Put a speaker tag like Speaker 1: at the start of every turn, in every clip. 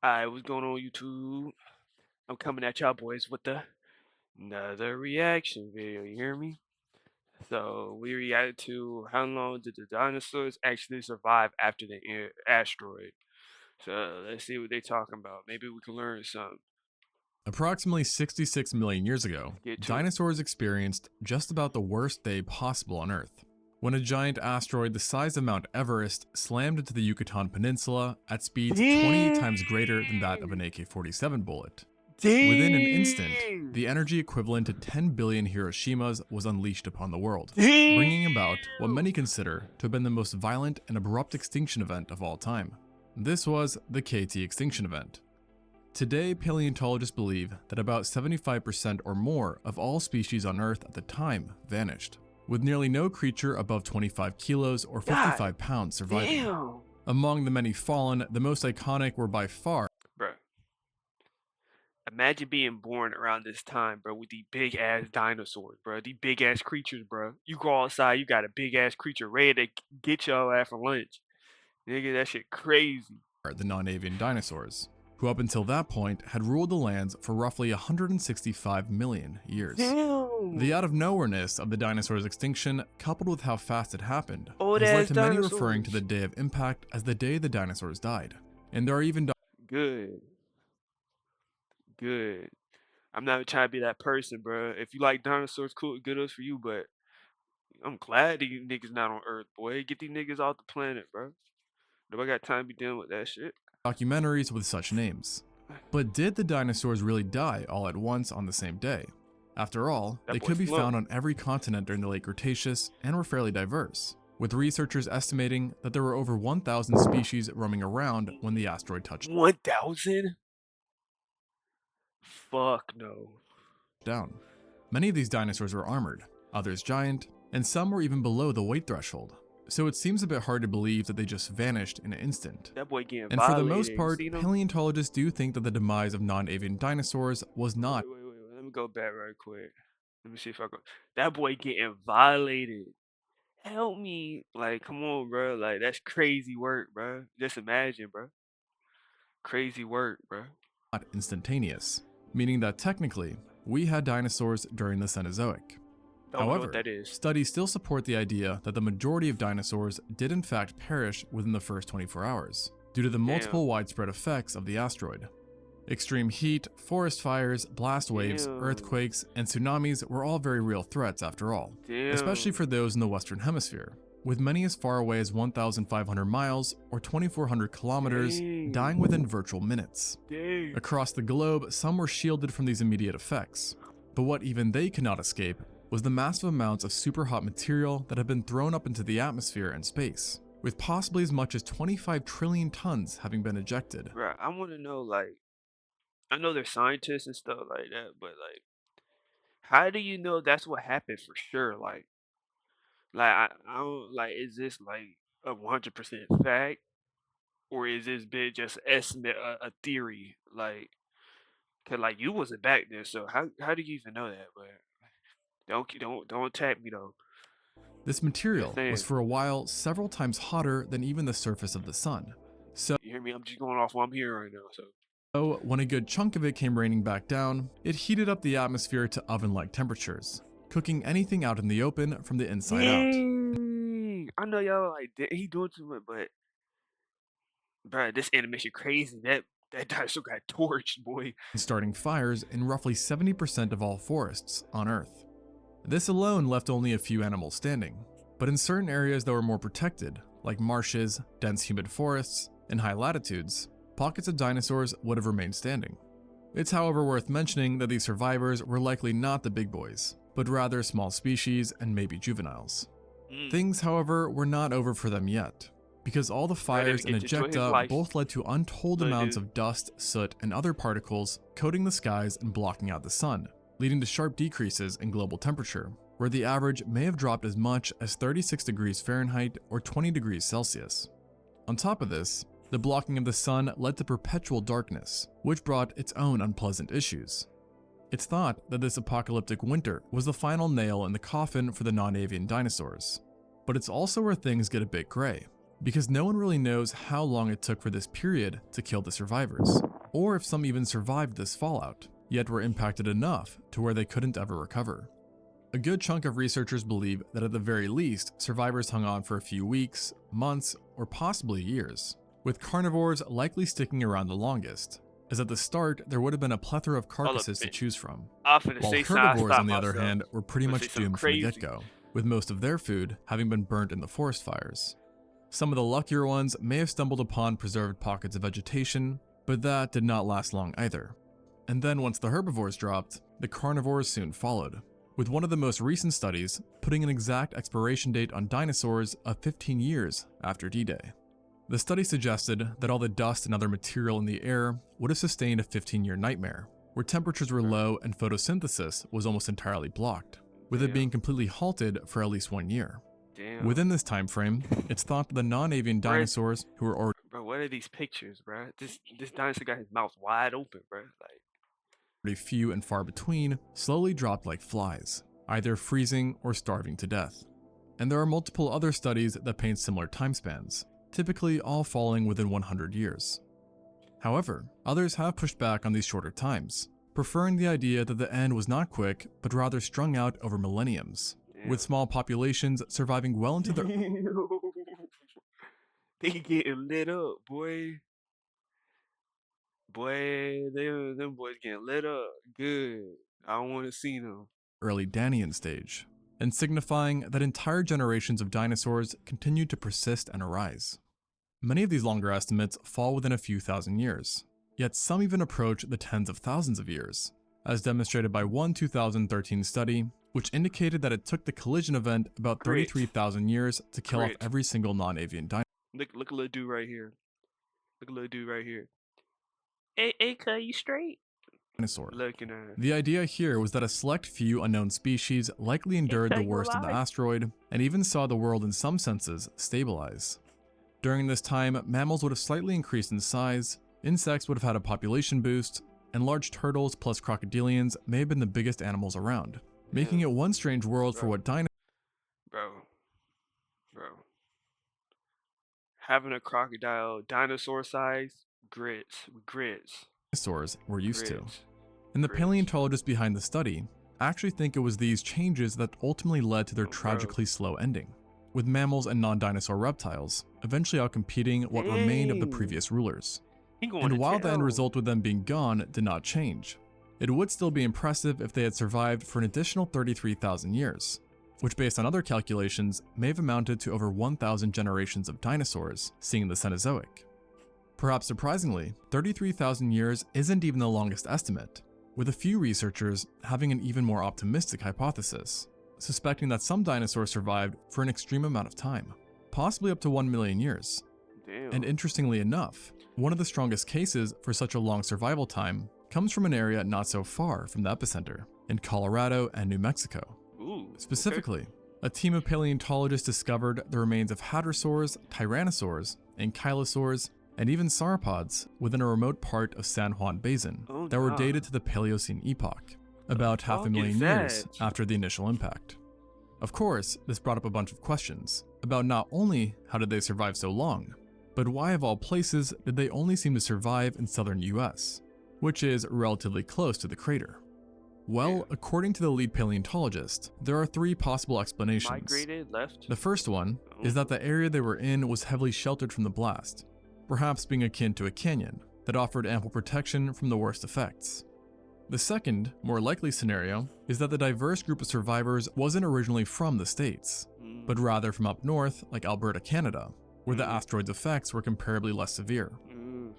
Speaker 1: Alright, what's going on YouTube? I'm coming at y'all boys with another reaction video, you hear me? So we reacted to how long did the dinosaurs actually survive after the asteroid. So let's see what they talking about. Maybe we can learn something.
Speaker 2: Approximately 66 million years ago,
Speaker 1: Let's get to it.
Speaker 2: dinosaurs experienced just about the worst day possible on Earth, when a giant asteroid the size of Mount Everest slammed into the Yucatan Peninsula at speeds 28
Speaker 1: Damn!
Speaker 2: times greater than that of an AK-47 bullet. Within an instant,
Speaker 1: Damn!
Speaker 2: the energy equivalent to 10 billion Hiroshimas was unleashed upon the world,
Speaker 1: Damn!
Speaker 2: bringing about what many consider to have been the most violent and abrupt extinction event of all time. This was the KT extinction event. Today, paleontologists believe that about 75% or more of all species on Earth at the time vanished, with nearly no creature above 25 kilos or
Speaker 1: God
Speaker 2: 55 pounds surviving.
Speaker 1: damn!
Speaker 2: Among the many fallen, the most iconic were by far
Speaker 1: Bruh. Imagine being born around this time, bro, with these big ass dinosaurs, bro. These big ass creatures, bro. You go outside, you got a big ass creature ready to get your ass for lunch. Nigga, that shit crazy.
Speaker 2: the non-avian dinosaurs, who up until that point had ruled the lands for roughly 165 million years.
Speaker 1: Damn.
Speaker 2: The out-of-nowhereness of the dinosaurs' extinction, coupled with how fast it happened,
Speaker 1: Old
Speaker 2: has led
Speaker 1: ass
Speaker 2: to many referring to the
Speaker 1: dinosaurs.
Speaker 2: day of impact as the day the dinosaurs died. And there are even
Speaker 1: Good. Good. I'm not trying to be that person, bro. If you like dinosaurs, cool, good us for you, but I'm glad these niggas not on Earth, boy. Get these niggas off the planet, bro. Nobody got time to be dealing with that shit.
Speaker 2: documentaries with such names. But did the dinosaurs really die all at once on the same day? After all,
Speaker 1: That
Speaker 2: they
Speaker 1: boy
Speaker 2: could be
Speaker 1: slow.
Speaker 2: found on every continent during the late Cretaceous and were fairly diverse, with researchers estimating that there were over 1,000 species roaming around when the asteroid touched
Speaker 1: 1,000? Fuck no.
Speaker 2: down. Many of these dinosaurs were armored, others giant, and some were even below the weight threshold, so it seems a bit hard to believe that they just vanished in an instant.
Speaker 1: That boy getting
Speaker 2: And for the most
Speaker 1: violated. You
Speaker 2: part,
Speaker 1: seen him?
Speaker 2: paleontologists do think that the demise of non-avian dinosaurs was not
Speaker 1: Wait. Let me go back right quick. Let me see if I go. That boy getting violated. Help me. Like, come on, bro. Like, that's crazy work, bro. Just imagine, bro. Crazy work, bro.
Speaker 2: instantaneous, meaning that technically, we had dinosaurs during the Cenozoic.
Speaker 1: Don't know what
Speaker 2: However,
Speaker 1: that is.
Speaker 2: studies still support the idea that the majority of dinosaurs did in fact perish within the first 24 hours, due to the multiple
Speaker 1: Damn.
Speaker 2: widespread effects of the asteroid. Extreme heat, forest fires, blast waves,
Speaker 1: Damn.
Speaker 2: earthquakes, and tsunamis were all very real threats after all, especially
Speaker 1: Damn.
Speaker 2: for those in the Western Hemisphere, with many as far away as 1,500 miles or 2,400 kilometers dying within virtual minutes.
Speaker 1: Dang.
Speaker 2: Across the globe, some were shielded from these immediate effects, but what even they could not escape was the massive amounts of superhot material that have been thrown up into the atmosphere and space, with possibly as much as 25 trillion tons having been ejected.
Speaker 1: Bro, I want to know, like, I know there's scientists and stuff like that, but, like, how do you know that's what happened for sure? I don't, like, is this, like, a 100% fact? Or is this bit just estimate, a theory? Like, 'cause, like, you wasn't back then, so how do you even know that? But don't attack me though.
Speaker 2: This
Speaker 1: Just
Speaker 2: material was
Speaker 1: saying.
Speaker 2: for a while several times hotter than even the surface of the sun. So,
Speaker 1: You hear me? I'm just going off what I'm hearing right now. So
Speaker 2: when a good chunk of it came raining back down, it heated up the atmosphere to oven-like temperatures, cooking anything out in the open from the inside out.
Speaker 1: dang, I know y'all like he doing too much, but bro, this animation crazy. That dinosaur got torched, boy.
Speaker 2: And starting fires in roughly 70% of all forests on Earth. This alone left only a few animals standing, but in certain areas that were more protected, like marshes, dense humid forests, and high latitudes, pockets of dinosaurs would have remained standing. It's however worth mentioning that these survivors were likely not the big boys, but rather small species and maybe juveniles.
Speaker 1: Mm.
Speaker 2: Things, however, were not over for them yet, because all the
Speaker 1: Bro,
Speaker 2: fires
Speaker 1: didn't
Speaker 2: and
Speaker 1: get to enjoy his
Speaker 2: ejecta
Speaker 1: life.
Speaker 2: both led to untold
Speaker 1: No,
Speaker 2: amounts
Speaker 1: dude.
Speaker 2: of dust, soot, and other particles coating the skies and blocking out the sun, leading to sharp decreases in global temperature, where the average may have dropped as much as 36 degrees Fahrenheit or 20 degrees Celsius. On top of this, the blocking of the sun led to perpetual darkness, which brought its own unpleasant issues. It's thought that this apocalyptic winter was the final nail in the coffin for the non-avian dinosaurs, but it's also where things get a bit gray. because no one really knows how long it took for this period to kill the survivors, or if some even survived this fallout, yet were impacted enough to where they couldn't ever recover. A good chunk of researchers believe that at the very least, survivors hung on for a few weeks, months, or possibly years, with carnivores likely sticking around the longest, as at the start there would have been a plethora of
Speaker 1: Hold up,
Speaker 2: carcasses to choose from,
Speaker 1: I'm finna
Speaker 2: while
Speaker 1: say something. I
Speaker 2: herbivores on
Speaker 1: stopped
Speaker 2: the other
Speaker 1: myself.
Speaker 2: hand were pretty
Speaker 1: I'm gonna say
Speaker 2: much
Speaker 1: something
Speaker 2: doomed from the
Speaker 1: crazy.
Speaker 2: get-go, with most of their food having been burnt in the forest fires. Some of the luckier ones may have stumbled upon preserved pockets of vegetation, but that did not last long either. And then once the herbivores dropped, the carnivores soon followed, with one of the most recent studies putting an exact expiration date on dinosaurs of 15 years after D-Day. The study suggested that all the dust and other material in the air would have sustained a 15-year nightmare, where temperatures were low and photosynthesis was almost entirely blocked, with it being completely halted for at least 1 year.
Speaker 1: Damn.
Speaker 2: Within this time frame, it's thought that the non-avian dinosaurs who were already
Speaker 1: Bro, what are these pictures, bro? This dinosaur got his mouth wide open, bro. Like,
Speaker 2: few and far between slowly dropped like flies, either freezing or starving to death. And there are multiple other studies that paint similar time spans, typically all falling within 100 years. However, others have pushed back on these shorter times, preferring the idea that the end was not quick, but rather strung out over millenniums, with small populations surviving well into the
Speaker 1: they getting lit up, boy. Boy, them boys getting lit up. Good. I don't want to see them.
Speaker 2: early Danian stage, and signifying that entire generations of dinosaurs continued to persist and arise. Many of these longer estimates fall within a few thousand years, yet some even approach the tens of thousands of years, as demonstrated by one 2013 study, which indicated that it took the collision event about 33,000 years to kill off every single non-avian dinosaur.
Speaker 1: Look a little dude right here. Look a little dude right here. Hey, cut you straight. Looking at
Speaker 2: The idea here was that a select few unknown species likely endured the worst of the asteroid, and even saw the world in some senses stabilize. During this time, mammals would have slightly increased in size, insects would have had a population boost, and large turtles plus crocodilians may have been the biggest animals around, making it one strange world for what
Speaker 1: Bro. Having a crocodile dinosaur size, grits.
Speaker 2: dinosaurs were used to. And the paleontologists behind the study actually think it was these changes that ultimately led to their tragically slow ending, with mammals and non-dinosaur reptiles eventually outcompeting what remained of the previous rulers. And while the end result with them being gone did not change, it would still be impressive if they had survived for an additional 33,000 years, which based on other calculations may have amounted to over 1,000 generations of dinosaurs seen in the Cenozoic. Perhaps surprisingly, 33,000 years isn't even the longest estimate, with a few researchers having an even more optimistic hypothesis, suspecting that some dinosaurs survived for an extreme amount of time, possibly up to 1 million years.
Speaker 1: Damn.
Speaker 2: And interestingly enough, one of the strongest cases for such a long survival time comes from an area not so far from the epicenter, in Colorado and New Mexico.
Speaker 1: Ooh,
Speaker 2: Specifically, a team of paleontologists discovered the remains of hadrosaurs, tyrannosaurs, ankylosaurs, and even sauropods within a remote part of San Juan Basin that were dated to the Paleocene epoch, about half a million years after the initial impact. Of course, this brought up a bunch of questions about not only how did they survive so long, but why of all places did they only seem to survive in southern US, which is relatively close to the crater. Well, according to the lead paleontologist, there are three possible explanations.
Speaker 1: Migrated left.
Speaker 2: The first one is that the area they were in was heavily sheltered from the blast, perhaps being akin to a canyon that offered ample protection from the worst effects. The second, more likely scenario is that the diverse group of survivors wasn't originally from the States, but rather from up north like Alberta, Canada, where the asteroid's effects were comparably less severe.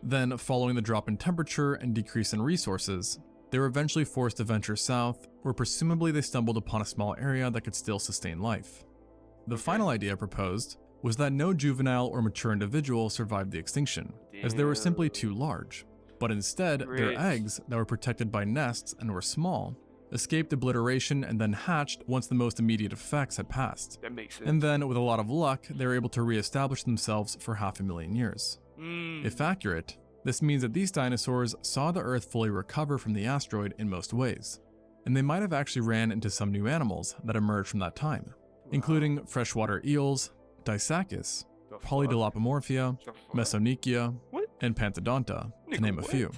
Speaker 2: Then, following the drop in temperature and decrease in resources, they were eventually forced to venture south, where presumably they stumbled upon a small area that could still sustain life. The final idea proposed was that no juvenile or mature individual survived the extinction, as they were simply too large, but instead their eggs that were protected by nests and were small escaped obliteration and then hatched once the most immediate effects had passed.
Speaker 1: That makes sense.
Speaker 2: And then, with a lot of luck, they were able to re-establish themselves for 500,000 years. If accurate, this means that these dinosaurs saw the Earth fully recover from the asteroid in most ways, and they might have actually ran into some new animals that emerged from that time, including freshwater eels, Dissacus,
Speaker 1: The fuck?
Speaker 2: Polydilopomorphia,
Speaker 1: The fuck?
Speaker 2: Mesonychia,
Speaker 1: What?
Speaker 2: and Pantodonta, to
Speaker 1: Nigga,
Speaker 2: name a
Speaker 1: what?
Speaker 2: few.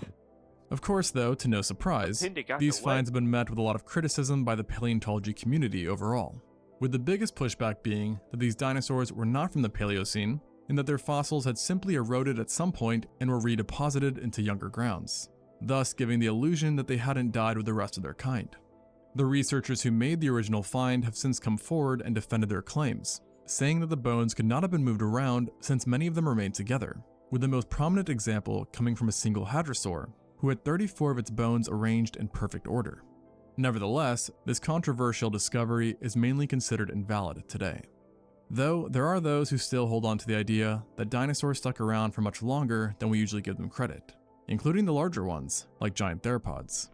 Speaker 2: Of course, though, to no surprise,
Speaker 1: Appendix got the
Speaker 2: these
Speaker 1: what?
Speaker 2: finds have been met with a lot of criticism by the paleontology community overall, with the biggest pushback being that these dinosaurs were not from the Paleocene, and that their fossils had simply eroded at some point and were redeposited into younger grounds, thus giving the illusion that they hadn't died with the rest of their kind. The researchers who made the original find have since come forward and defended their claims, saying that the bones could not have been moved around since many of them remained together, with the most prominent example coming from a single hadrosaur, who had 34 of its bones arranged in perfect order. Nevertheless, this controversial discovery is mainly considered invalid today. Though there are those who still hold on to the idea that dinosaurs stuck around for much longer than we usually give them credit, including the larger ones, like giant theropods.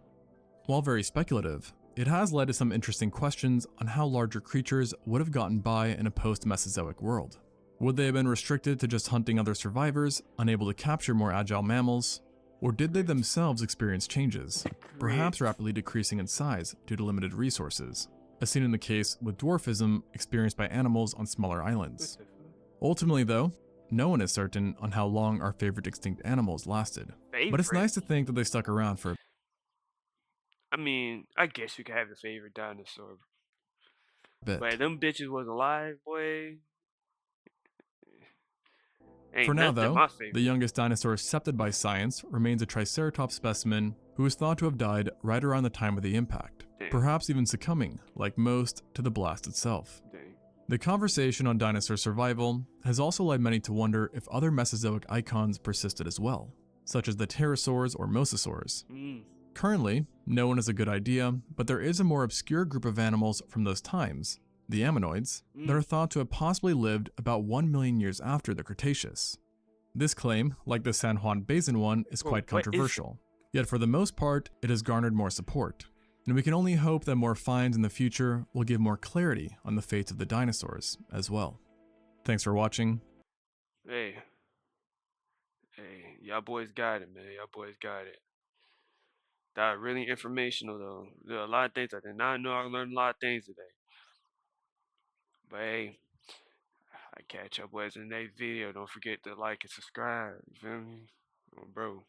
Speaker 2: While very speculative, it has led to some interesting questions on how larger creatures would have gotten by in a post-Mesozoic world. Would they have been restricted to just hunting other survivors, unable to capture more agile mammals? Or did they themselves experience changes, perhaps
Speaker 1: Gritz.
Speaker 2: rapidly decreasing in size due to limited resources, as seen in the case with dwarfism experienced by animals on smaller
Speaker 1: What
Speaker 2: islands?
Speaker 1: the fuck?
Speaker 2: Ultimately, though, no one is certain on how long our favorite extinct animals lasted. But it's
Speaker 1: Favorite?
Speaker 2: nice to think that they stuck around for a
Speaker 1: I mean, I guess you could have a favorite dinosaur.
Speaker 2: bit.
Speaker 1: But them bitches was alive, boy.
Speaker 2: For
Speaker 1: Ain't
Speaker 2: now,
Speaker 1: nothing
Speaker 2: though,
Speaker 1: my
Speaker 2: the
Speaker 1: favorite.
Speaker 2: youngest dinosaur accepted by science remains a Triceratops specimen who is thought to have died right around the time of the impact,
Speaker 1: Damn,
Speaker 2: perhaps even succumbing, like most, to the blast itself.
Speaker 1: dang.
Speaker 2: The conversation on dinosaur survival has also led many to wonder if other Mesozoic icons persisted as well, such as the pterosaurs or mosasaurs.
Speaker 1: Mm.
Speaker 2: Currently, no one has a good idea, but there is a more obscure group of animals from those times, the ammonoids, that are thought to have possibly lived about 1 million years after the Cretaceous. This claim, like the San Juan Basin one, is
Speaker 1: Bro,
Speaker 2: quite
Speaker 1: what is that?
Speaker 2: controversial, yet for the most part, it has garnered more support, and we can only hope that more finds in the future will give more clarity on the fates of the dinosaurs as well. Thanks for watching.
Speaker 1: Hey, hey, y'all boys got it, man. Y'all boys got it. That really informational though. There are a lot of things I did not know. I learned a lot of things today. But hey, I catch y'all boys in the next video. Don't forget to like and subscribe. You feel me? Oh, bro.